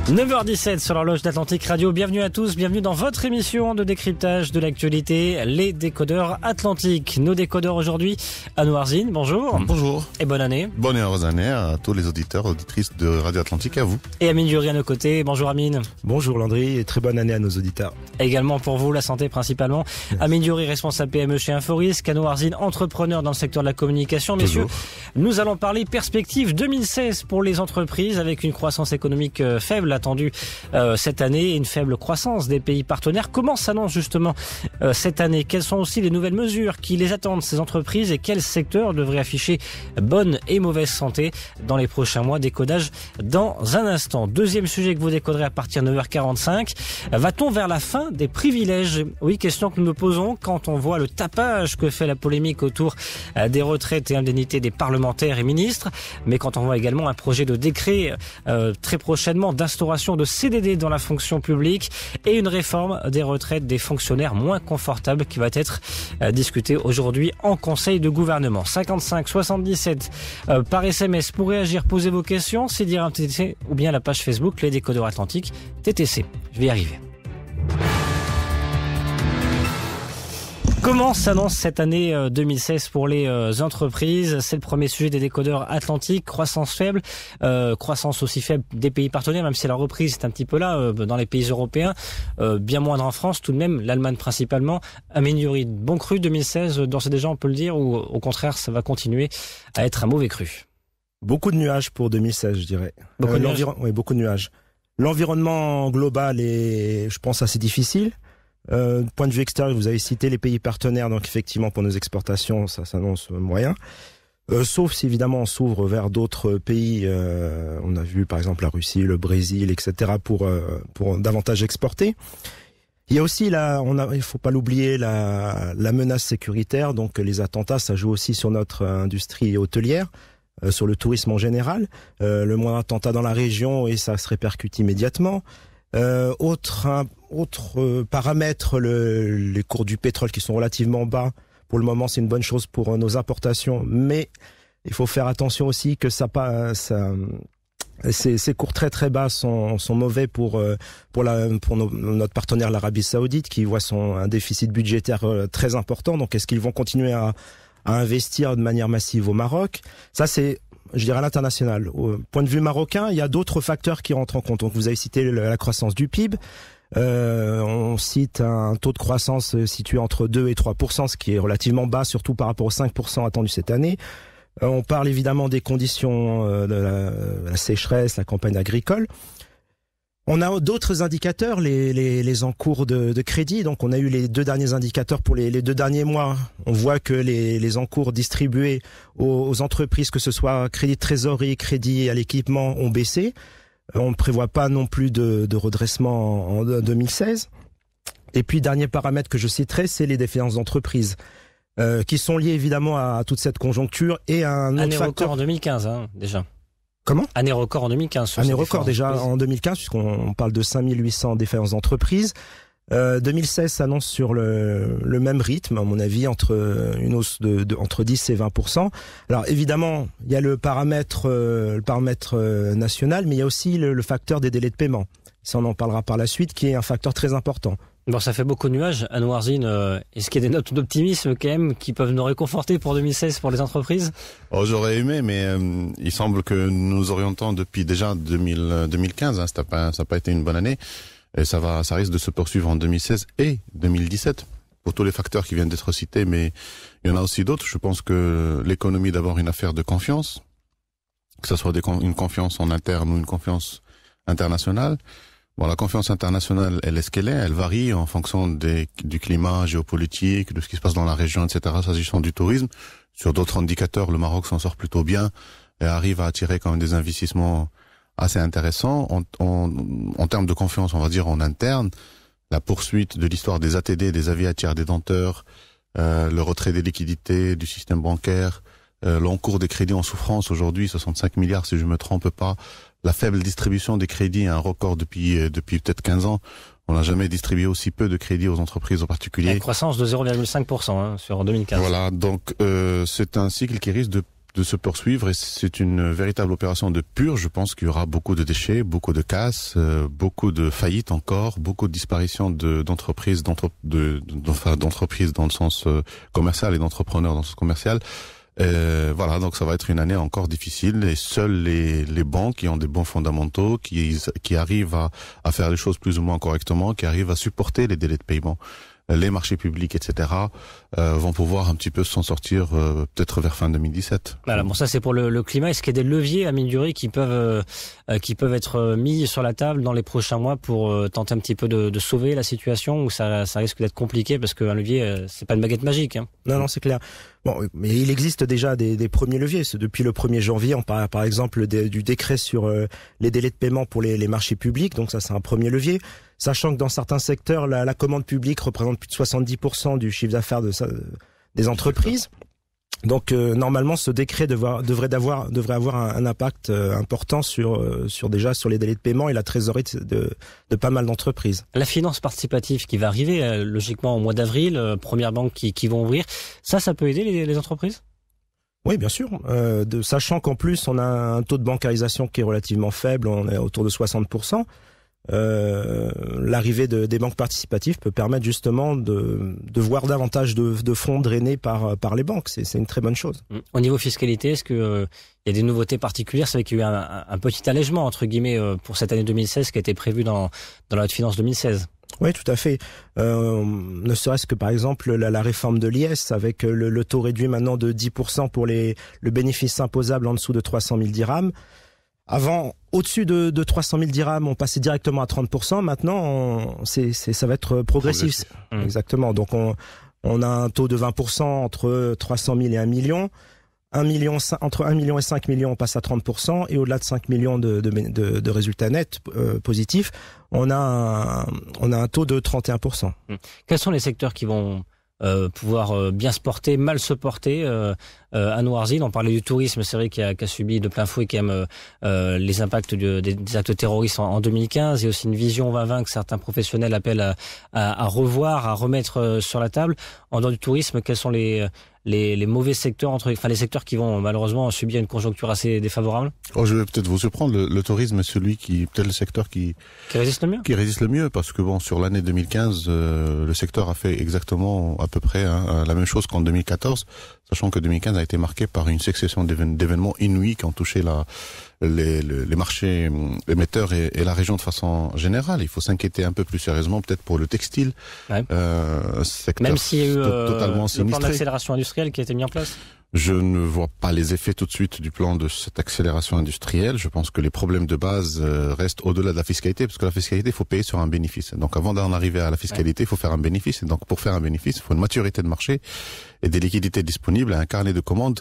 9h17 sur l'horloge d'Atlantique Radio. Bienvenue à tous, bienvenue dans votre émission de décryptage de l'actualité, les décodeurs Atlantiques. Nos décodeurs aujourd'hui, Anouar Zine, bonjour. Bonjour. Et bonne année. Bonne et heureuse année à tous les auditeurs, auditrices de Radio Atlantique et à vous. Et Amine Diouri à nos côtés. Bonjour Amine. Bonjour Landry et très bonne année à nos auditeurs. Également pour vous, la santé principalement. Merci. Amine Diouri, responsable PME chez Inforisque. Anouar Zine, entrepreneur dans le secteur de la communication. Messieurs, nous allons parler perspective 2016 pour les entreprises avec une croissance économique faible attendue cette année et une faible croissance des pays partenaires. Comment s'annonce justement cette année? Quelles sont aussi les nouvelles mesures qui les attendent ces entreprises et quel secteur devrait afficher bonne et mauvaise santé dans les prochains mois? Décodage dans un instant. Deuxième sujet que vous décoderez à partir de 9h45. Va-t-on vers la fin des privilèges? Oui, question que nous nous posons quand on voit le tapage que fait la polémique autour des retraites et indemnités des parlementaires et ministres, mais quand on voit également un projet de décret très prochainement d'instauration de CDD dans la fonction publique et une réforme des retraites des fonctionnaires moins confortable qui va être discutée aujourd'hui en conseil de gouvernement. 55 77 par SMS pour réagir, poser vos questions, c'est dire un TTC ou bien la page Facebook Les Décodeurs Atlantiques TTC. Je vais y arriver. Comment s'annonce cette année 2016 pour les entreprises? C'est le premier sujet des décodeurs Atlantiques. Croissance faible, croissance aussi faible des pays partenaires, même si la reprise est un petit peu là dans les pays européens, bien moindre en France, tout de même, l'Allemagne principalement. Amine Diouri, bon cru 2016, d'ores et déjà on peut le dire, ou au contraire ça va continuer à être un mauvais cru? Beaucoup de nuages pour 2016, je dirais. Beaucoup de nuages. Oui, beaucoup de nuages. L'environnement global est, je pense, assez difficile. Point de vue extérieur, vous avez cité les pays partenaires, donc effectivement pour nos exportations, ça s'annonce moyen. Sauf si évidemment on s'ouvre vers d'autres pays, on a vu par exemple la Russie, le Brésil, etc. pour davantage exporter. Il y a aussi il faut pas l'oublier, la menace sécuritaire, donc les attentats, ça joue aussi sur notre industrie hôtelière, sur le tourisme en général. Le moindre attentat dans la région et ça se répercute immédiatement. Autre paramètre, les cours du pétrole qui sont relativement bas. Pour le moment, c'est une bonne chose pour nos importations, mais il faut faire attention aussi que ces cours très très bas sont mauvais pour notre partenaire l'Arabie Saoudite qui voit un déficit budgétaire très important. Donc, est-ce qu'ils vont continuer à investir de manière massive au Maroc? Ça, c'est, je dirais, à l'international. Au point de vue marocain, il y a d'autres facteurs qui rentrent en compte. Donc, vous avez cité la croissance du PIB. On cite un taux de croissance situé entre 2 et 3%, ce qui est relativement bas, surtout par rapport aux 5% attendus cette année. On parle évidemment des conditions de la sécheresse, la campagne agricole. On a d'autres indicateurs, les encours de crédit. Donc, on a eu les deux derniers indicateurs pour les 2 derniers mois. On voit que les encours distribués aux entreprises, que ce soit crédit de trésorerie, crédit à l'équipement, ont baissé. On ne prévoit pas non plus de redressement en 2016. Et puis, dernier paramètre que je citerai, c'est les défaillances d'entreprise, qui sont liées évidemment à toute cette conjoncture et à un autre facteur. Record en 2015, déjà. Comment? Année record en 2015. Année record déjà en 2015, puisqu'on parle de 5800 défaillances d'entreprise. 2016 s'annonce sur le même rythme, à mon avis, entre une hausse entre 10 et 20%. Alors évidemment, il y a le paramètre national, mais il y a aussi le facteur des délais de paiement. Ça, on en parlera par la suite, qui est un facteur très important. Bon, ça fait beaucoup de nuages. Anouar Zine, est-ce qu'il y a des notes d'optimisme quand même qui peuvent nous réconforter pour 2016 pour les entreprises? J'aurais aimé, mais il semble que nous orientons depuis déjà 2015. Ça n'a pas été une bonne année. Et ça risque de se poursuivre en 2016 et 2017 pour tous les facteurs qui viennent d'être cités, mais il y en a aussi d'autres. Je pense que l'économie est d'abord une affaire de confiance, que ce soit une confiance en interne ou une confiance internationale. Bon, la confiance internationale, elle est ce qu'elle est, elle varie en fonction du climat géopolitique, de ce qui se passe dans la région, etc. S'agissant du tourisme, sur d'autres indicateurs, le Maroc s'en sort plutôt bien et arrive à attirer quand même des investissements assez intéressant. En termes de confiance, on va dire en interne, la poursuite de l'histoire des ATD, des avis à tiers détenteurs, le retrait des liquidités du système bancaire, l'encours des crédits en souffrance aujourd'hui, 65 milliards si je me trompe pas, la faible distribution des crédits, un record depuis peut-être 15 ans. On n'a jamais distribué aussi peu de crédits aux entreprises en particulier. Une croissance de 0,5% sur 2015. Voilà, donc c'est un cycle qui risque de de se poursuivre et c'est une véritable opération de purge. Je pense qu'il y aura beaucoup de déchets, beaucoup de casses, beaucoup de faillites encore, beaucoup de disparitions d'entreprises, d'entreprises dans le sens commercial et d'entrepreneurs dans le sens commercial. Voilà, donc ça va être une année encore difficile et seuls les banques qui ont des bons fondamentaux, qui arrivent à faire les choses plus ou moins correctement, qui arrivent à supporter les délais de paiement, les marchés publics, etc., vont pouvoir un petit peu s'en sortir peut-être vers fin 2017. Voilà, bon, ça c'est pour le climat. Est-ce qu'il y a des leviers, Amine Dury, qui peuvent être mis sur la table dans les prochains mois pour tenter un petit peu de sauver la situation, ou ça risque d'être compliqué parce qu'un levier, c'est pas une baguette magique, hein. Non, c'est clair. Bon, mais il existe déjà des premiers leviers. Depuis le 1er janvier, on parle par exemple du décret sur les délais de paiement pour les marchés publics. Donc ça, c'est un premier levier. Sachant que dans certains secteurs, la commande publique représente plus de 70% du chiffre d'affaires des entreprises. Donc normalement, ce décret devrait avoir un impact important sur les délais de paiement et la trésorerie de pas mal d'entreprises. La finance participative qui va arriver logiquement au mois d'avril, premières banques qui vont ouvrir, ça peut aider les entreprises ? Oui, bien sûr. Sachant qu'en plus, on a un taux de bancarisation qui est relativement faible, on est autour de 60%. L'arrivée des banques participatives peut permettre justement de voir davantage de fonds drainés par les banques. C'est une très bonne chose. Au niveau fiscalité, est-ce que il y a des nouveautés particulières? C'est vrai qu'il y a eu un petit allègement entre guillemets pour cette année 2016 qui a été prévu dans la loi de finances 2016. Oui, tout à fait. Ne serait-ce que par exemple la réforme de l'IS avec le taux réduit maintenant de 10% pour le bénéfice imposable en dessous de 300 000 dirhams. Avant, au-dessus de 300 000 dirhams, on passait directement à 30%. Maintenant, ça va être progressif. Exactement. Donc, on a un taux de 20% entre 300 000 et 1 million. Entre 1 million et 5 millions, on passe à 30%. Et au-delà de 5 millions de résultats nets positifs, on a un taux de 31%. Quels sont les secteurs qui vont pouvoir bien se porter, mal se porter à Noirezine? On parlait du tourisme, c'est vrai qu'il a subi de plein fouet quand même les impacts des actes terroristes en 2015. Il y a aussi une vision 2020 que certains professionnels appellent à revoir, à remettre sur la table. En dehors du tourisme, quels sont les mauvais secteurs, les secteurs qui vont malheureusement subir une conjoncture assez défavorable? Je vais peut-être vous surprendre. Le tourisme est peut-être le secteur qui résiste le mieux. Qui résiste le mieux, parce que sur l'année 2015, le secteur a fait exactement à peu près la même chose qu'en 2014, sachant que 2015 a été marqué par une succession d'événements inouïs qui ont touché les marchés émetteurs et la région de façon générale. Il faut s'inquiéter un peu plus sérieusement peut-être pour le textile. Ouais. Secteur même s'il y a eu totalement le plan d'accélération industrielle qui a été mis en place. Je ne vois pas les effets tout de suite du plan de cette accélération industrielle. Je pense que les problèmes de base restent au-delà de la fiscalité, parce que la fiscalité, il faut payer sur un bénéfice. Donc avant d'en arriver à la fiscalité, il faut faire un bénéfice. Et donc pour faire un bénéfice, il faut une maturité de marché et des liquidités disponibles et un carnet de commandes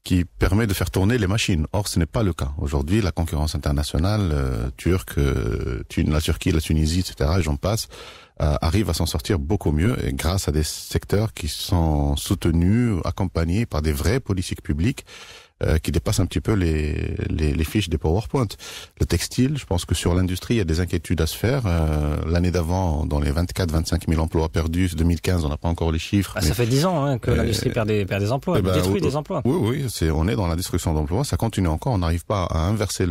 qui permet de faire tourner les machines. Or, ce n'est pas le cas. Aujourd'hui, la concurrence internationale turque, la Turquie, la Tunisie, etc., et j'en passe, arrive à s'en sortir beaucoup mieux et grâce à des secteurs qui sont soutenus, accompagnés par des vraies politiques publiques qui dépassent un petit peu les fiches des PowerPoint. Le textile, je pense que sur l'industrie, il y a des inquiétudes à se faire. L'année d'avant, dans les 24-25 000 emplois perdus, 2015, on n'a pas encore les chiffres. Ça fait 10 ans que l'industrie perd des emplois, détruit des emplois. Oui, on est dans la destruction d'emplois. Ça continue encore. On n'arrive pas à inverser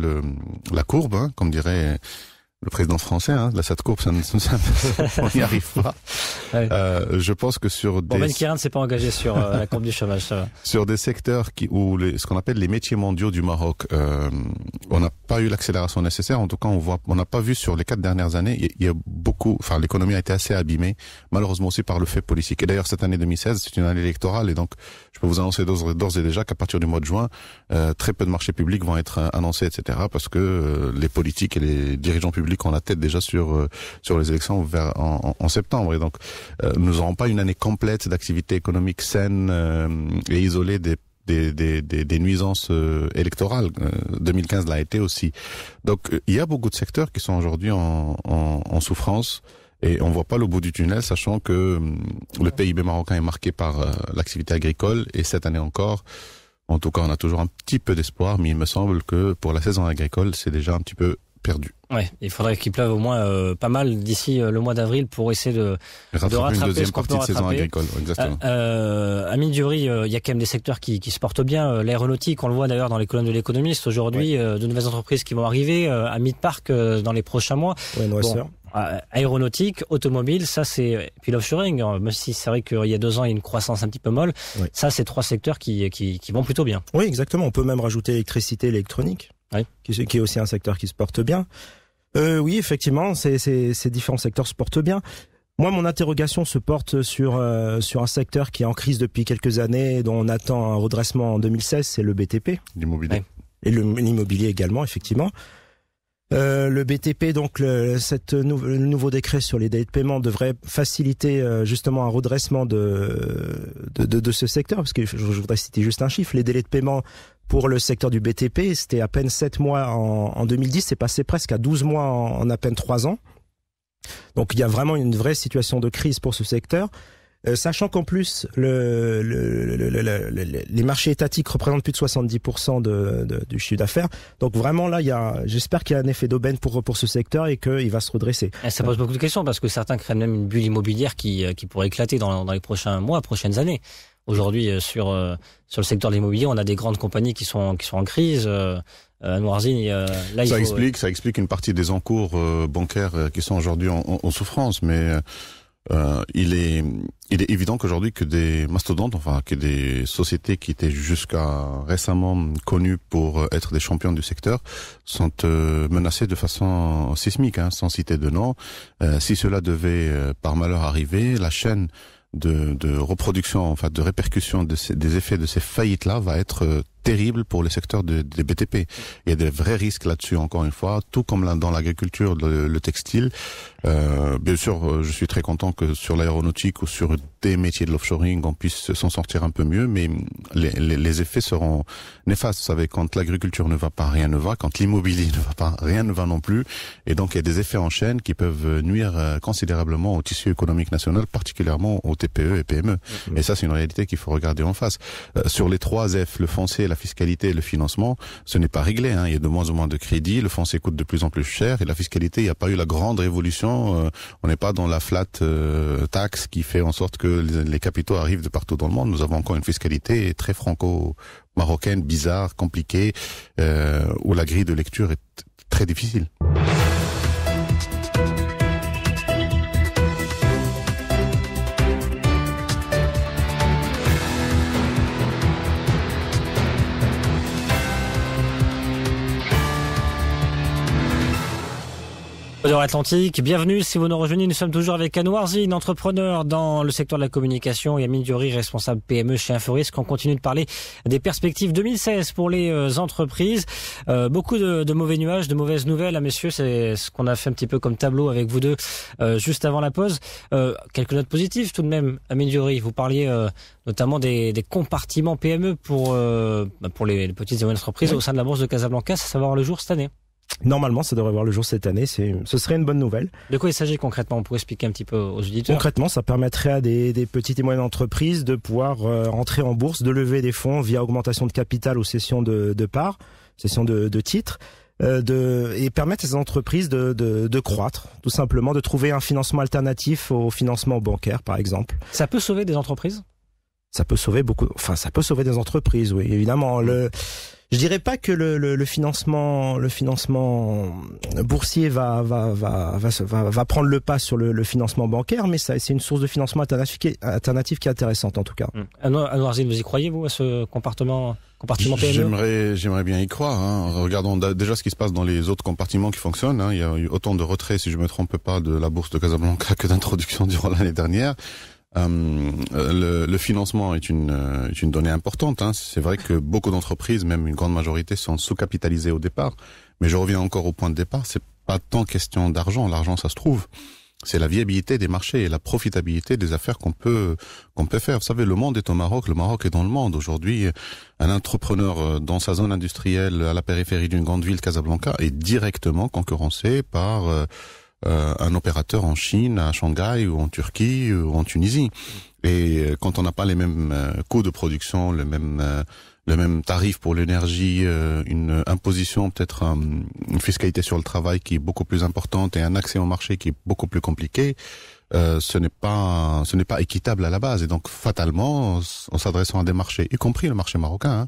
la courbe, comme dirait le président français, la cette courbe, on n'y arrive pas. Ouais. Je pense que Ben Kiran ne s'est pas engagé sur la courbe du chômage, ça va. Sur des secteurs ce qu'on appelle les métiers mondiaux du Maroc, on n'a pas eu l'accélération nécessaire. En tout cas, on n'a pas vu sur les 4 dernières années, il y a beaucoup, l'économie a été assez abîmée, malheureusement aussi par le fait politique. Et d'ailleurs, cette année 2016, c'est une année électorale, et donc, je peux vous annoncer d'ores et déjà qu'à partir du mois de juin, très peu de marchés publics vont être annoncés, etc., parce que les politiques et les dirigeants publics ont la tête déjà sur les élections en septembre. Et donc, nous n'aurons pas une année complète d'activité économique saine et isolée des nuisances électorales. 2015 l'a été aussi. Donc, il y a beaucoup de secteurs qui sont aujourd'hui en souffrance. Et on voit pas le bout du tunnel, sachant que le PIB marocain est marqué par l'activité agricole. Et cette année encore, en tout cas, on a toujours un petit peu d'espoir, mais il me semble que pour la saison agricole, c'est déjà un petit peu perdu. Ouais, il faudrait qu'il pleuve au moins pas mal d'ici le mois d'avril pour essayer de rattraper une deuxième ce qu'on partie peut de saison rattraper. agricole. Exactement. Amine Dury, il y a quand même des secteurs qui se portent bien. L'aéronautique, on le voit d'ailleurs dans les colonnes de l'Économiste aujourd'hui, de nouvelles entreprises qui vont arriver à Midpark dans les prochains mois. Ouais, Aéronautique, automobile, ça c'est, puis l'offshoring, même si c'est vrai qu'il y a 2 ans il y a une croissance un petit peu molle, ça c'est 3 secteurs qui vont plutôt bien. Oui, exactement. On peut même rajouter l'électricité, électronique, qui est aussi un secteur qui se porte bien. Oui, effectivement, ces différents secteurs se portent bien. Moi, mon interrogation se porte sur un secteur qui est en crise depuis quelques années, dont on attend un redressement en 2016, c'est le BTP. L'immobilier. Ouais. Et l'immobilier également, effectivement. Le BTP, donc le nouveau décret sur les délais de paiement devrait faciliter justement un redressement de ce secteur, parce que je voudrais citer juste un chiffre. Les délais de paiement pour le secteur du BTP, c'était à peine 7 mois en 2010, c'est passé presque à 12 mois en à peine 3 ans. Donc il y a vraiment une vraie situation de crise pour ce secteur. Sachant qu'en plus les marchés étatiques représentent plus de 70% du chiffre d'affaires, donc vraiment là j'espère qu'il y a un effet d'aubaine pour ce secteur et qu'il va se redresser. Et ça pose beaucoup de questions parce que certains craignent même une bulle immobilière qui pourrait éclater dans les prochains mois, prochaines années. Aujourd'hui sur le secteur de l'immobilier, on a des grandes compagnies qui sont en crise. Noirzine, là ça explique une partie des encours bancaires qui sont aujourd'hui en souffrance, mais il est évident qu'aujourd'hui que des mastodontes, que des sociétés qui étaient jusqu'à récemment connues pour être des champions du secteur, sont menacées de façon sismique, sans citer de nom. Si cela devait par malheur arriver, la chaîne de reproduction, de répercussion des effets de ces faillites-là va être terrible pour le secteur des BTP. Il y a des vrais risques là-dessus, encore une fois, tout comme dans l'agriculture, le textile. Bien sûr, je suis très content que sur l'aéronautique ou sur des métiers de l'offshoring, on puisse s'en sortir un peu mieux, mais les effets seront néfastes. Vous savez, quand l'agriculture ne va pas, rien ne va. Quand l'immobilier ne va pas, rien ne va non plus. Et donc, il y a des effets en chaîne qui peuvent nuire considérablement au tissu économique national, particulièrement aux TPE et PME. Et ça, c'est une réalité qu'il faut regarder en face. Sur les 3 F, le foncier, la fiscalité et le financement, ce n'est pas réglé. Il y a de moins en moins de crédits, le foncier coûte de plus en plus cher, et la fiscalité, il n'y a pas eu la grande révolution. On n'est pas dans la flat tax qui fait en sorte que les capitaux arrivent de partout dans le monde. Nous avons encore une fiscalité très franco-marocaine, bizarre, compliquée, où la grille de lecture est très difficile. Atlantique, bienvenue si vous nous rejoignez, nous sommes toujours avec Noirzine, entrepreneur dans le secteur de la communication, et Amine Dury, responsable PME chez Inforisque. On continue de parler des perspectives 2016 pour les entreprises. Beaucoup de mauvais nuages, de mauvaises nouvelles, messieurs, c'est ce qu'on a fait un petit peu comme tableau avec vous deux juste avant la pause. Quelques notes positives tout de même, Amine Dury, vous parliez notamment des compartiments PME pour les petites et moyennes entreprises au sein de la bourse de Casablanca, ça va voir le jour cette année. Normalement, ça devrait voir le jour cette année. Ce serait une bonne nouvelle. De quoi il s'agit concrètement? On pourrait expliquer un petit peu aux auditeurs. Concrètement, ça permettrait à des petites et moyennes entreprises de pouvoir entrer en bourse, de lever des fonds via augmentation de capital ou cession de parts, cession de titres, et permettre à ces entreprises de croître, tout simplement, de trouver un financement alternatif au financement bancaire, par exemple. Ça peut sauver des entreprises? Ça peut sauver ça peut sauver des entreprises, oui, évidemment. Je dirais pas que le financement boursier va prendre le pas sur le financement bancaire, mais c'est une source de financement alternatif qui est intéressante en tout cas. Noirzine, vous y croyez vous à ce compartiment PME? J'aimerais bien y croire. Regardons déjà ce qui se passe dans les autres compartiments qui fonctionnent. Il y a eu autant de retraits, si je me trompe pas, de la bourse de Casablanca que d'introduction durant l'année dernière. Le financement est une donnée importante. C'est vrai que beaucoup d'entreprises, même une grande majorité, sont sous-capitalisées au départ. Mais je reviens encore au point de départ. C'est pas tant question d'argent. L'argent, ça se trouve. C'est la viabilité des marchés et la profitabilité des affaires qu'on peut faire. Vous savez, le monde est au Maroc. Le Maroc est dans le monde. Aujourd'hui, un entrepreneur dans sa zone industrielle à la périphérie d'une grande ville, Casablanca, est directement concurrencé par un opérateur en Chine, à Shanghai ou en Turquie ou en Tunisie. Et quand on n'a pas les mêmes coûts de production, les mêmes le même tarif pour l'énergie, une imposition, peut-être une fiscalité sur le travail qui est beaucoup plus importante et un accès au marché qui est beaucoup plus compliqué. Ce n'est pas équitable à la base, et donc fatalement, en s'adressant à des marchés, y compris le marché marocain,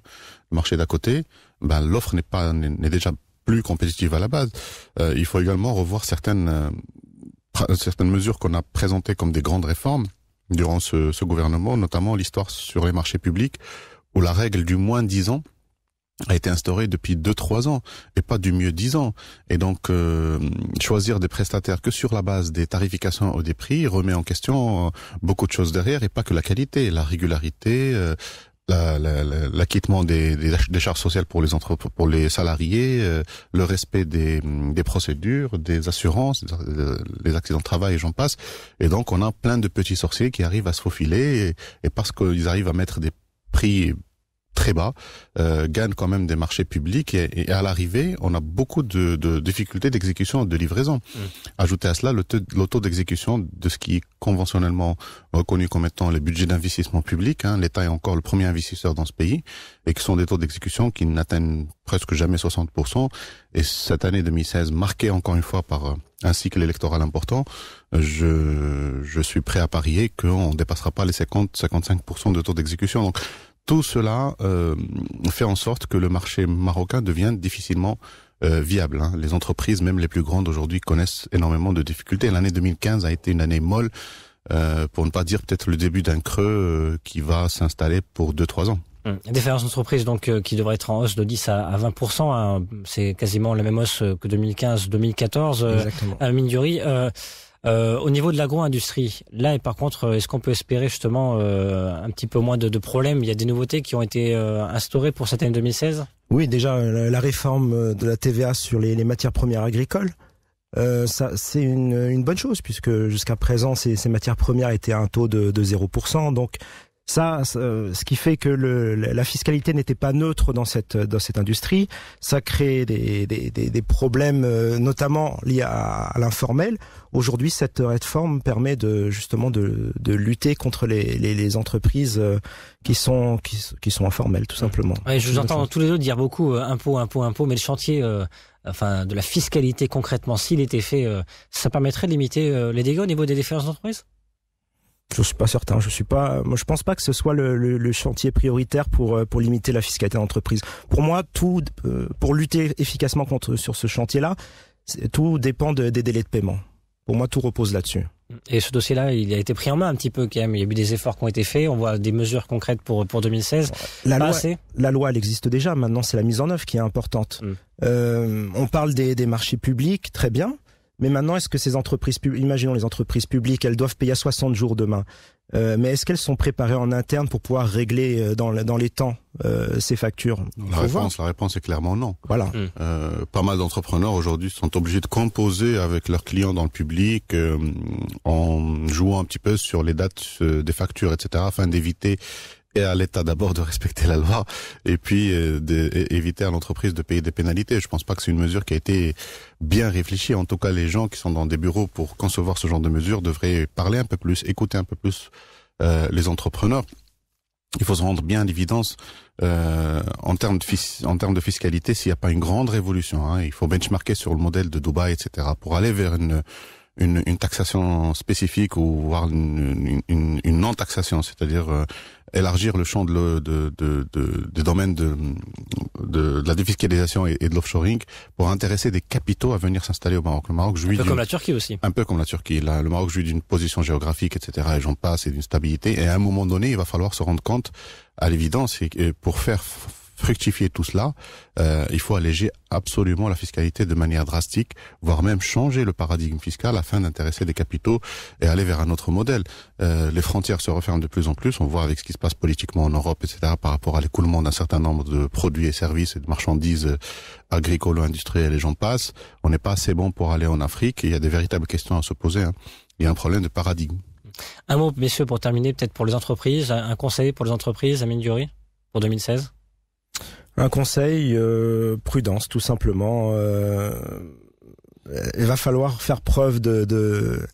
le marché d'à côté, l'offre n'est déjà plus compétitive à la base. Il faut également revoir certaines mesures qu'on a présentées comme des grandes réformes durant ce gouvernement, notamment l'histoire sur les marchés publics, où la règle du moins 10 ans a été instaurée depuis 2-3 ans, et pas du mieux 10 ans. Et donc, choisir des prestataires que sur la base des tarifications ou des prix remet en question beaucoup de choses derrière, et pas que la qualité, la régularité, l'acquittement des charges sociales pour les salariés, le respect des procédures, des assurances, les accidents de travail et j'en passe. Et donc, on a plein de petits sorciers qui arrivent à se faufiler, et parce qu'ils arrivent à mettre des prix très bas, gagnent quand même des marchés publics, et à l'arrivée, on a beaucoup de difficultés d'exécution, de livraison. Ajouter à cela le taux d'exécution de ce qui est conventionnellement reconnu comme étant les budgets d'investissement public. L'État est encore le premier investisseur dans ce pays, et qui sont des taux d'exécution qui n'atteignent presque jamais 60%. Et cette année 2016, marquée encore une fois par un cycle électoral important, je suis prêt à parier qu'on ne dépassera pas les 50-55% de taux d'exécution. Donc, tout cela fait en sorte que le marché marocain devient difficilement viable. Les entreprises, même les plus grandes aujourd'hui, connaissent énormément de difficultés. L'année 2015 a été une année molle, pour ne pas dire peut-être le début d'un creux qui va s'installer pour 2-3 ans. Défaillance d'entreprise donc qui devrait être en hausse de 10 à 20%. C'est quasiment la même hausse que 2015-2014. Mine-du-riz. Au niveau de l'agro-industrie, là, et par contre, est-ce qu'on peut espérer justement un petit peu moins de problèmes? Il y a des nouveautés qui ont été instaurées pour cette année 2016? Oui, déjà la réforme de la TVA sur les matières premières agricoles, ça c'est une bonne chose, puisque jusqu'à présent ces matières premières étaient à un taux de 0%. Donc ça, ce qui fait que la fiscalité n'était pas neutre dans cette industrie. Ça crée des problèmes, notamment liés à l'informel. Aujourd'hui, cette réforme permet justement de lutter contre les entreprises qui sont informelles, tout simplement. Ouais, je vous entends tous les deux dire beaucoup impôts, mais le chantier de la fiscalité concrètement, s'il était fait, ça permettrait de limiter les dégâts au niveau des défaillances d'entreprise? Je suis pas certain. Moi, je pense pas que ce soit le chantier prioritaire pour limiter la fiscalité d'entreprise. Pour moi, pour lutter efficacement sur ce chantier-là, tout dépend des délais de paiement. Pour moi, tout repose là-dessus. Et ce dossier-là, il a été pris en main un petit peu quand même. Il y a eu des efforts qui ont été faits. On voit des mesures concrètes pour 2016. La loi, elle existe déjà. Maintenant, c'est la mise en œuvre qui est importante. On parle des marchés publics, très bien. Mais maintenant, est-ce que ces entreprises publiques, imaginons les entreprises publiques, elles doivent payer à 60 jours demain. Mais est-ce qu'elles sont préparées en interne pour pouvoir régler dans les temps ces factures? La réponse est clairement non. Voilà. Pas mal d'entrepreneurs aujourd'hui sont obligés de composer avec leurs clients dans le public en jouant un petit peu sur les dates des factures, etc., afin d'éviter et à l'État d'abord de respecter la loi, et puis éviter à l'entreprise de payer des pénalités. Je pense pas que c'est une mesure qui a été bien réfléchie. En tout cas, les gens qui sont dans des bureaux pour concevoir ce genre de mesures devraient parler un peu plus, écouter un peu plus les entrepreneurs. Il faut se rendre bien à l'évidence en termes de fiscalité, s'il n'y a pas une grande révolution. Il faut benchmarker sur le modèle de Dubaï, etc., pour aller vers une taxation spécifique, ou voire une non-taxation, c'est-à-dire élargir le champ des domaines de la défiscalisation et de l'offshoring pour intéresser des capitaux à venir s'installer au Maroc. Le Maroc jouit comme la Turquie aussi. Un peu comme la Turquie. Le Maroc jouit d'une position géographique, etc., et j'en passe, et d'une stabilité. Et à un moment donné, il va falloir se rendre compte, à l'évidence, et pour faire fructifier tout cela, il faut alléger absolument la fiscalité de manière drastique, voire même changer le paradigme fiscal afin d'intéresser des capitaux et aller vers un autre modèle. Les frontières se referment de plus en plus, on voit avec ce qui se passe politiquement en Europe, etc., par rapport à l'écoulement d'un certain nombre de produits et services et de marchandises agricoles ou industrielles, et j'en passe. On n'est pas assez bon pour aller en Afrique, et il y a des véritables questions à se poser. Il y a un problème de paradigme. Un mot, messieurs, pour terminer, peut-être pour les entreprises, un conseil pour les entreprises, Amine Diouri, pour 2016? Un conseil, prudence, tout simplement. Il va falloir faire preuve de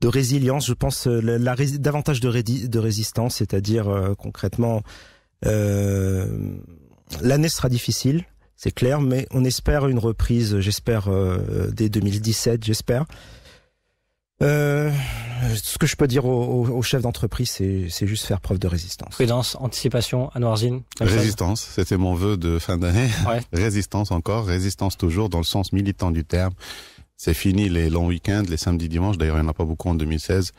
résilience, je pense, davantage de résistance, c'est-à-dire concrètement, L'année sera difficile, c'est clair, mais on espère une reprise, j'espère, dès 2017, j'espère. Ce que je peux dire aux chefs d'entreprise, c'est juste faire preuve de résistance. Prudence, anticipation, Anouar Zine. Résistance, c'était mon vœu de fin d'année. Ouais. Résistance encore, résistance toujours dans le sens militant du terme. C'est fini les longs week-ends, les samedis, dimanches. D'ailleurs, il n'y en a pas beaucoup en 2016.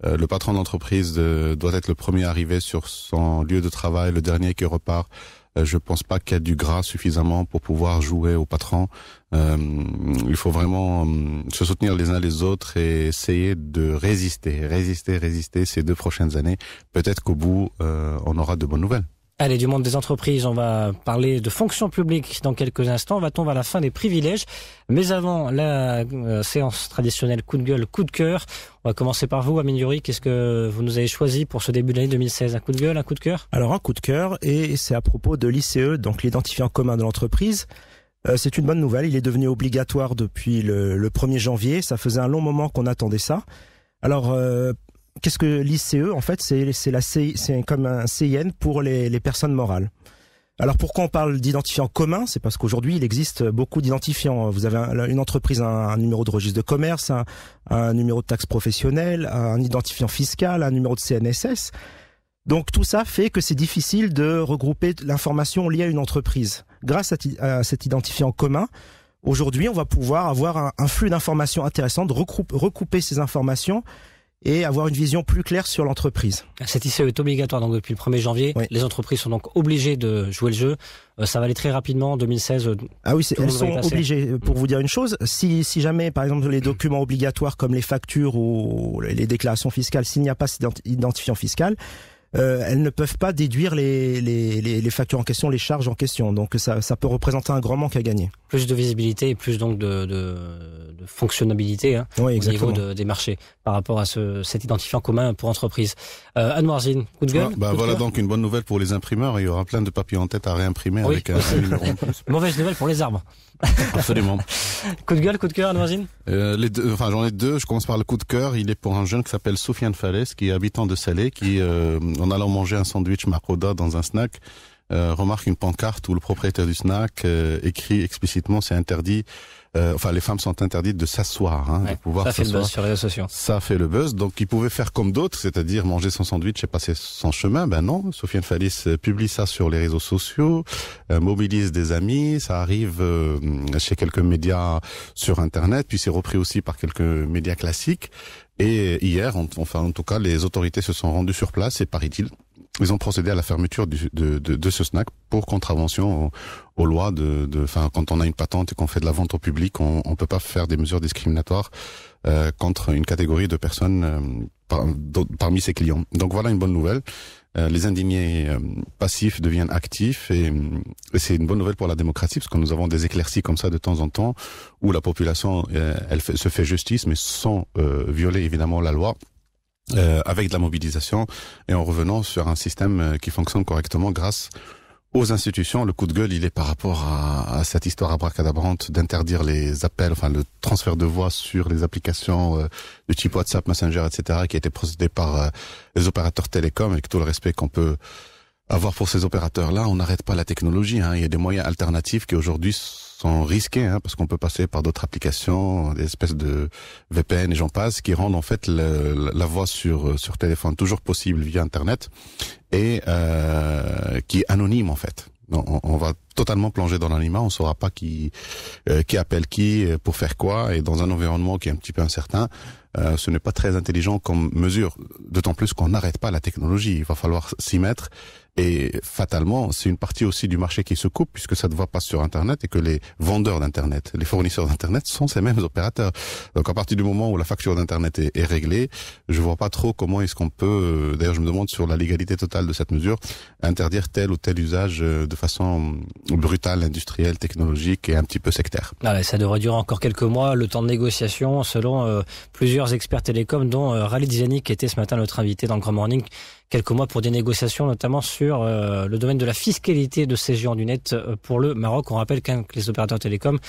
Le patron d'entreprise doit être le premier arrivé sur son lieu de travail, le dernier qui repart. Je pense pas qu'il y a du gras suffisamment pour pouvoir jouer au patron. Il faut vraiment se soutenir les uns les autres et essayer de résister ces 2 prochaines années. Peut-être qu'au bout, on aura de bonnes nouvelles. Allez, du monde des entreprises, on va parler de fonction publique dans quelques instants. Va-t-on vers la fin des privilèges? Mais avant la séance traditionnelle coup de gueule, coup de cœur, on va commencer par vous, Amine Youri. Qu'est-ce que vous nous avez choisi pour ce début d'année 2016? Un coup de gueule, un coup de cœur? Alors un coup de cœur, et c'est à propos de l'ICE, donc l'identifiant commun de l'entreprise. C'est une bonne nouvelle, il est devenu obligatoire depuis le 1er janvier. Ça faisait un long moment qu'on attendait ça. Alors... qu'est-ce que l'ICE? En fait, c'est comme un CIN pour les personnes morales. Alors pourquoi on parle d'identifiant commun? C'est parce qu'aujourd'hui, il existe beaucoup d'identifiants. Vous avez une entreprise, un numéro de registre de commerce, un numéro de taxe professionnelle, un identifiant fiscal, un numéro de CNSS. Donc tout ça fait que c'est difficile de regrouper l'information liée à une entreprise. Grâce à cet identifiant commun, aujourd'hui, on va pouvoir avoir un flux d'informations intéressantes, recouper ces informations et avoir une vision plus claire sur l'entreprise. Cet ICE est obligatoire donc depuis le 1er janvier. Oui. Les entreprises sont donc obligées de jouer le jeu. Ça va aller très rapidement en 2016. Ah oui, elles sont obligées. Pour vous dire une chose, si jamais par exemple les documents obligatoires comme les factures ou les déclarations fiscales, s'il n'y a pas cet identifiant fiscal, elles ne peuvent pas déduire les factures en question, les charges en question. Donc ça peut représenter un grand manque à gagner. Plus de visibilité et plus donc de fonctionnalité oui, au niveau des marchés par rapport à cet identifiant commun pour entreprise. Anouar Zine, coup de gueule? Voilà donc une bonne nouvelle pour les imprimeurs. Il y aura plein de papiers en tête à réimprimer avec un numéro en plus. Mauvaise nouvelle pour les arbres. Absolument. Coup de gueule, coup de cœur, Anouar Zine? J'en ai 2. Je commence par le coup de cœur. Il est pour un jeune qui s'appelle Soufiane Falès, qui est habitant de Salé, qui en allant manger un sandwich Maroda dans un snack, remarque une pancarte où le propriétaire du snack écrit explicitement c'est interdit. Les femmes sont interdites de s'asseoir, de pouvoir ça fait s'asseoir. Le buzz sur les réseaux sociaux. Ça fait le buzz. Donc, il pouvait faire comme d'autres, c'est-à-dire manger son sandwich et passer son chemin. Ben non. Soufiane Falès publie ça sur les réseaux sociaux, mobilise des amis. Ça arrive chez quelques médias sur Internet, puis c'est repris aussi par quelques médias classiques. Et hier, en tout cas, les autorités se sont rendues sur place et paraît-il, ils ont procédé à la fermeture de ce snack pour contravention aux lois quand on a une patente et qu'on fait de la vente au public, on peut pas faire des mesures discriminatoires contre une catégorie de personnes parmi ses clients. Donc voilà une bonne nouvelle. Les indignés passifs deviennent actifs et c'est une bonne nouvelle pour la démocratie parce que nous avons des éclaircies comme ça de temps en temps où la population se fait justice mais sans violer évidemment la loi. Avec de la mobilisation et en revenant sur un système qui fonctionne correctement grâce aux institutions. Le coup de gueule, il est par rapport à cette histoire abracadabrante d'interdire les appels, le transfert de voix sur les applications de type WhatsApp, Messenger, etc., qui a été procédé par les opérateurs télécoms, avec tout le respect qu'on peut avoir pour ces opérateurs-là. On n'arrête pas la technologie. Il y a des moyens alternatifs qui aujourd'hui sont risqués, parce qu'on peut passer par d'autres applications, des espèces de VPN et j'en passe, qui rendent en fait la voix sur téléphone toujours possible via Internet et qui est anonyme en fait. On va totalement plonger dans l'anonymat, on saura pas qui appelle qui pour faire quoi, et dans un environnement qui est un petit peu incertain, ce n'est pas très intelligent comme mesure, d'autant plus qu'on n'arrête pas la technologie, il va falloir s'y mettre. Et fatalement, c'est une partie aussi du marché qui se coupe puisque ça ne va pas sur Internet et que les vendeurs d'Internet, les fournisseurs d'Internet sont ces mêmes opérateurs. Donc à partir du moment où la facture d'Internet est réglée, je vois pas trop comment est-ce qu'on peut, d'ailleurs je me demande sur la légalité totale de cette mesure, interdire tel ou tel usage de façon brutale, industrielle, technologique et un petit peu sectaire. Ça devrait durer encore quelques mois, le temps de négociation selon plusieurs experts télécoms dont Raleigh Dizani qui était ce matin notre invité dans le Grand Morning. Quelques mois pour des négociations, notamment sur le domaine de la fiscalité de ces géants du net pour le Maroc. On rappelle que les opérateurs télécoms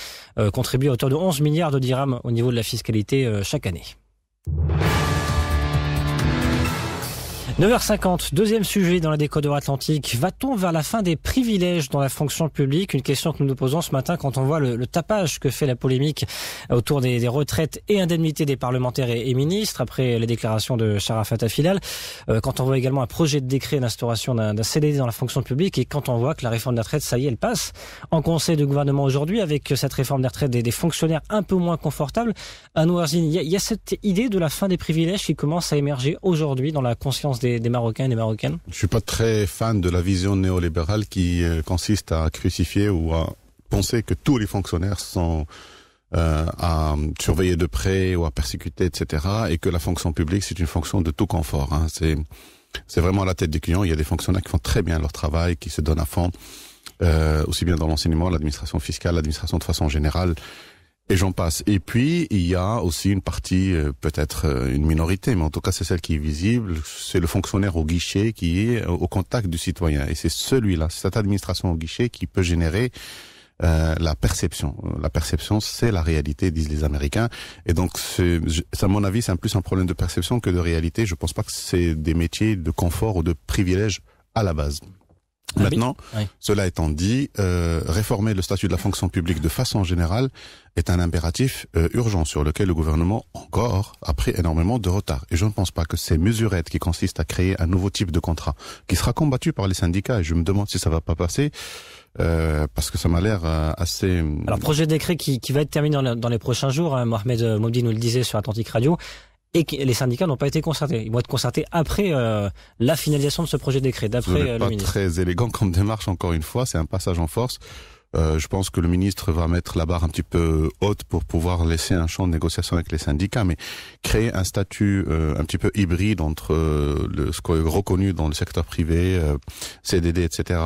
contribuent à hauteur de 11 milliards de dirhams au niveau de la fiscalité chaque année. 9h50, deuxième sujet dans la décodeur atlantique. Va-t-on vers la fin des privilèges dans la fonction publique? Une question que nous nous posons ce matin quand on voit le tapage que fait la polémique autour des retraites et indemnités des parlementaires et ministres après les déclarations de Sharafat Filal. Quand on voit également un projet de décret d'instauration d'un CDD dans la fonction publique et quand on voit que la réforme des retraites, ça y est, elle passe en conseil de gouvernement aujourd'hui avec cette réforme des retraites des fonctionnaires un peu moins confortables. Anou Arzin, il y a cette idée de la fin des privilèges qui commence à émerger aujourd'hui dans la conscience des Marocains et des Marocaines? Je suis pas très fan de la vision néolibérale qui consiste à crucifier ou à penser que tous les fonctionnaires sont à surveiller de près ou à persécuter, etc. et que la fonction publique, c'est une fonction de tout confort. Hein. C'est vraiment à la tête du client. Il y a des fonctionnaires qui font très bien leur travail, qui se donnent à fond, aussi bien dans l'enseignement, l'administration fiscale, l'administration de façon générale, et j'en passe. Et puis, il y a aussi une partie, peut-être une minorité, mais en tout cas c'est celle qui est visible, c'est le fonctionnaire au guichet qui est au contact du citoyen. Et c'est celui-là, cette administration au guichet qui peut générer la perception. La perception, c'est la réalité, disent les Américains. Et donc, à mon avis, c'est plus un problème de perception que de réalité. Je pense pas que c'est des métiers de confort ou de privilège à la base. Maintenant, oui. Cela étant dit, réformer le statut de la fonction publique de façon générale est un impératif urgent sur lequel le gouvernement encore a pris énormément de retard. Et je ne pense pas que ces mesurettes qui consistent à créer un nouveau type de contrat, qui sera combattu par les syndicats, et je me demande si ça va pas passer, parce que ça m'a l'air assez... Alors, projet de décret qui va être terminé dans les prochains jours, hein, Mohamed Moubdi nous le disait sur Atlantic Radio, et que les syndicats n'ont pas été concertés. Ils vont être concertés après la finalisation de ce projet de décret, d'après le ministre. Pas très élégant comme démarche, encore une fois, c'est un passage en force. Je pense que le ministre va mettre la barre un petit peu haute pour pouvoir laisser un champ de négociation avec les syndicats, mais créer un statut un petit peu hybride entre ce qui est reconnu dans le secteur privé, CDD, etc.,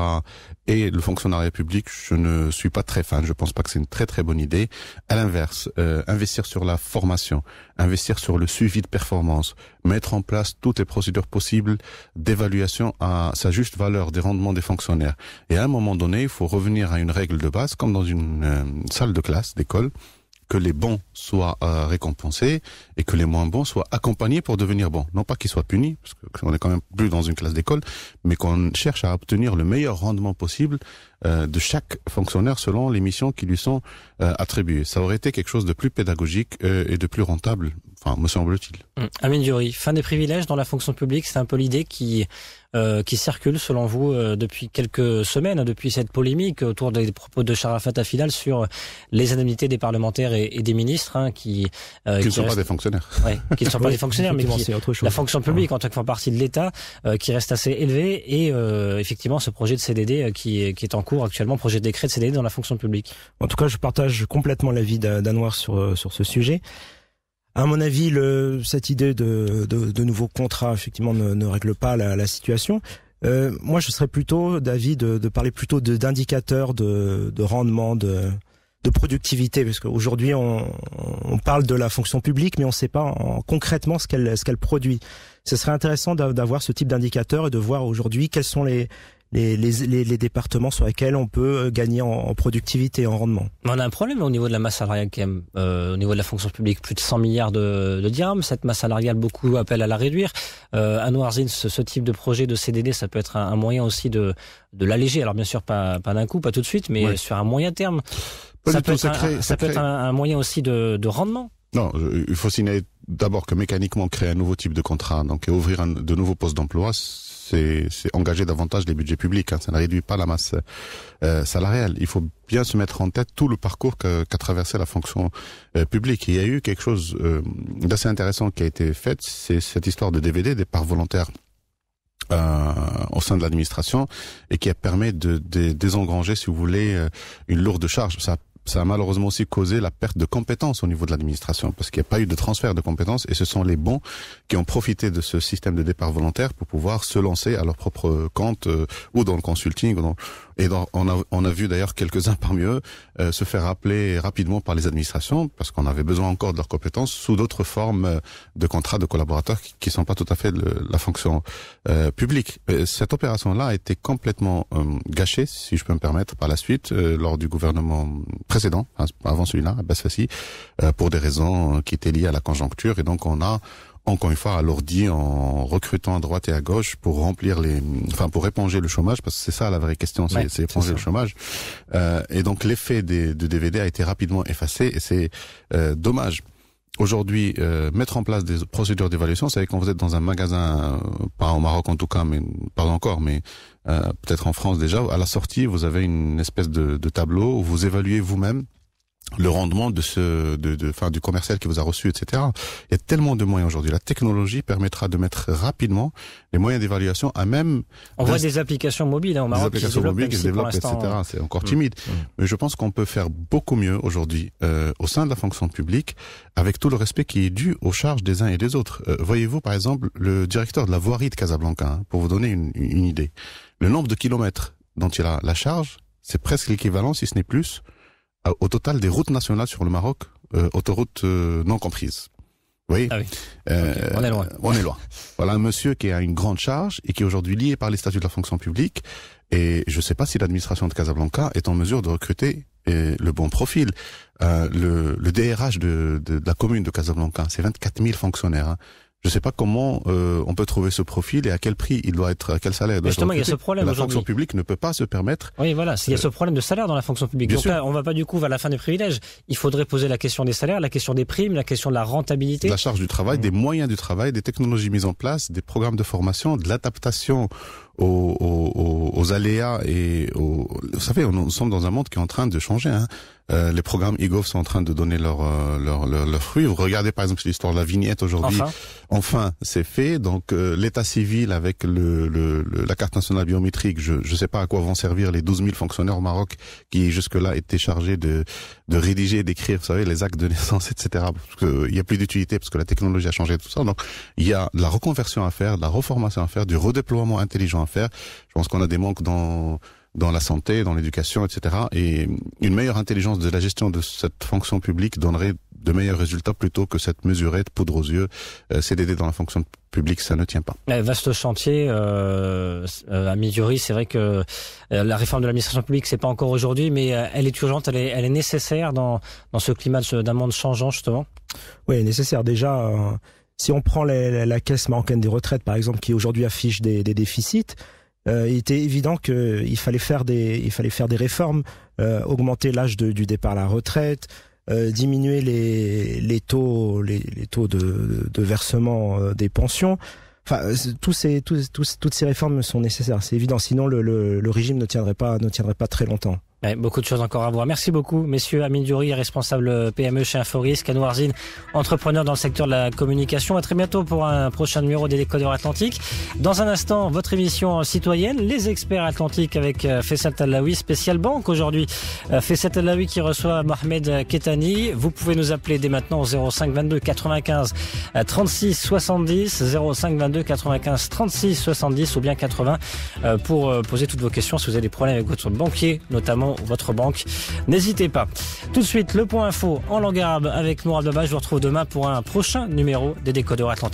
et le fonctionnariat public, je ne suis pas très fan. Je pense pas que c'est une très très bonne idée. À l'inverse, investir sur la formation, investir sur le suivi de performance, mettre en place toutes les procédures possibles d'évaluation à sa juste valeur des rendements des fonctionnaires. Et à un moment donné, il faut revenir à une règle de base, comme dans une salle de classe, d'école, que les bons soient récompensés et que les moins bons soient accompagnés pour devenir bons. Non pas qu'ils soient punis, parce qu'on est quand même plus dans une classe d'école, mais qu'on cherche à obtenir le meilleur rendement possible de chaque fonctionnaire selon les missions qui lui sont attribuées. Ça aurait été quelque chose de plus pédagogique et de plus rentable, enfin, me semble-t-il. Amin Diouri, fin des privilèges dans la fonction publique, c'est un peu l'idée qui circule selon vous depuis quelques semaines, depuis cette polémique autour des propos de Sharafat Filal sur les indemnités des parlementaires et des ministres, hein, qui ne sont pas des fonctionnaires. Ouais, qui ne sont pas des fonctionnaires, mais qui la fonction publique en tant que font partie de l'État, qui reste assez élevée, et effectivement ce projet de CDD qui est en cours actuellement, projet de décret de CDD dans la fonction publique. En tout cas, je partage complètement l'avis d'Anouar sur ce sujet. À mon avis, cette idée de nouveaux contrats, effectivement, ne règle pas la situation. Moi, je serais plutôt d'avis de parler plutôt d'indicateurs de rendement, de productivité, parce qu'aujourd'hui, on parle de la fonction publique, mais on ne sait pas concrètement ce qu'elle produit. Ce serait intéressant d'avoir ce type d'indicateur et de voir aujourd'hui quels sont les départements sur lesquels on peut gagner en productivité, en rendement. On a un problème au niveau de la masse salariale quand même, au niveau de la fonction publique, plus de 100 milliards de dirhams. Cette masse salariale, beaucoup appellent à la réduire. Anou Arzin, ce type de projet de CDD, ça peut être un moyen aussi de l'alléger. Alors bien sûr, pas d'un coup, pas tout de suite, mais sur un moyen terme. Ça peut être un moyen aussi de rendement. Non, il faut signaler d'abord que mécaniquement créer un nouveau type de contrat, donc et ouvrir de nouveaux postes d'emploi, c'est engager davantage les budgets publics. Hein, ça ne réduit pas la masse salariale. Il faut bien se mettre en tête tout le parcours qu'a traversé la fonction publique. Et il y a eu quelque chose d'assez intéressant qui a été fait, c'est cette histoire de DVD, départ volontaire au sein de l'administration, et qui a permis de désengranger, si vous voulez, une lourde charge. Ça a malheureusement aussi causé la perte de compétences au niveau de l'administration, parce qu'il n'y a pas eu de transfert de compétences, et ce sont les bons qui ont profité de ce système de départ volontaire pour pouvoir se lancer à leur propre compte, ou dans le consulting, on a vu d'ailleurs quelques-uns parmi eux se faire appeler rapidement par les administrations, parce qu'on avait besoin encore de leurs compétences sous d'autres formes de contrats de collaborateurs qui sont pas tout à fait de la fonction publique. Cette opération-là a été complètement gâchée, si je peux me permettre, par la suite, lors du gouvernement précédent, avant celui-là, Abbas Fassi, pour des raisons qui étaient liées à la conjoncture, et donc on a encore une fois, alourdi en recrutant à droite et à gauche pour remplir pour éponger le chômage, parce que c'est ça la vraie question, c'est éponger le chômage. Et donc l'effet de DVD a été rapidement effacé et c'est dommage. Aujourd'hui, mettre en place des procédures d'évaluation, c'est quand vous êtes dans un magasin, pas au Maroc en tout cas, mais pas encore, mais peut-être en France déjà, à la sortie, vous avez une espèce de tableau où vous évaluez vous-même le rendement du commercial qui vous a reçu, etc. Il y a tellement de moyens aujourd'hui. La technologie permettra de mettre rapidement les moyens d'évaluation à même... On voit des applications mobiles au Maroc qui se développent, etc. C'est encore timide. Mais je pense qu'on peut faire beaucoup mieux aujourd'hui au sein de la fonction publique avec tout le respect qui est dû aux charges des uns et des autres. Voyez-vous, par exemple, le directeur de la voirie de Casablanca, pour vous donner une idée. Le nombre de kilomètres dont il a la charge, c'est presque l'équivalent, si ce n'est plus, au total des routes nationales sur le Maroc, autoroutes non comprises. Vous voyez, okay, on est loin. On est loin. Voilà un monsieur qui a une grande charge et qui est aujourd'hui lié par les statuts de la fonction publique. Et je ne sais pas si l'administration de Casablanca est en mesure de recruter le bon profil. Le DRH de la commune de Casablanca, c'est 24 000 fonctionnaires. Je ne sais pas comment on peut trouver ce profil et à quel prix il doit être, à quel salaire il doit être recruté. Il y a ce problème la fonction publique ne peut pas se permettre. Oui, voilà, il y a ce problème de salaire dans la fonction publique. Donc là, on va pas du coup vers la fin des privilèges. Il faudrait poser la question des salaires, la question des primes, la question de la rentabilité. De la charge du travail, des moyens du travail, des technologies mises en place, des programmes de formation, de l'adaptation aux aléas et vous savez, nous sommes dans un monde qui est en train de changer. Les programmes e-gov sont en train de donner leurs fruits. Vous regardez par exemple l'histoire de la vignette aujourd'hui. Enfin, c'est fait. Donc l'état civil avec la carte nationale biométrique, je sais pas à quoi vont servir les 12 000 fonctionnaires au Maroc qui jusque-là étaient chargés de rédiger, d'écrire, vous savez, les actes de naissance, etc. Parce qu'il y a plus d'utilité parce que la technologie a changé tout ça. Donc il y a de la reconversion à faire, de la reformation à faire, du redéploiement intelligent à faire. Je pense qu'on a des manques dans la santé, dans l'éducation, etc. Et une meilleure intelligence de la gestion de cette fonction publique donnerait de meilleurs résultats plutôt que cette mesurette poudre aux yeux. CDD dans la fonction publique, ça ne tient pas. Vaste chantier à Midjouri. C'est vrai que la réforme de l'administration publique, c'est pas encore aujourd'hui, mais elle est urgente, elle est nécessaire dans ce climat d'un monde changeant justement. Oui, nécessaire déjà. Si on prend la caisse marocaine des retraites, par exemple, qui aujourd'hui affiche des déficits, il était évident qu'il fallait faire des réformes, augmenter l'âge du départ à la retraite, diminuer les taux de versement des pensions. Enfin, toutes ces réformes sont nécessaires, c'est évident. Sinon, le régime ne tiendrait pas très longtemps. Beaucoup de choses encore à voir. Merci beaucoup, messieurs. Amine Diouri, responsable PME chez Inforis, Kanou Arzine, entrepreneur dans le secteur de la communication. À très bientôt pour un prochain numéro des Décodeurs Atlantiques. Dans un instant, votre émission citoyenne, les experts atlantiques avec Faisal Talaoui, spécial banque aujourd'hui. Faisal Talaoui qui reçoit Mohamed Ketani. Vous pouvez nous appeler dès maintenant au 05 22 95 36 70, 05 22 95 36 70 ou bien 80 pour poser toutes vos questions si vous avez des problèmes avec votre banquier, notamment votre banque. N'hésitez pas. Tout de suite, le point info en langue arabe avec Nour Abdallah. Je vous retrouve demain pour un prochain numéro des Décodeurs Atlantiques.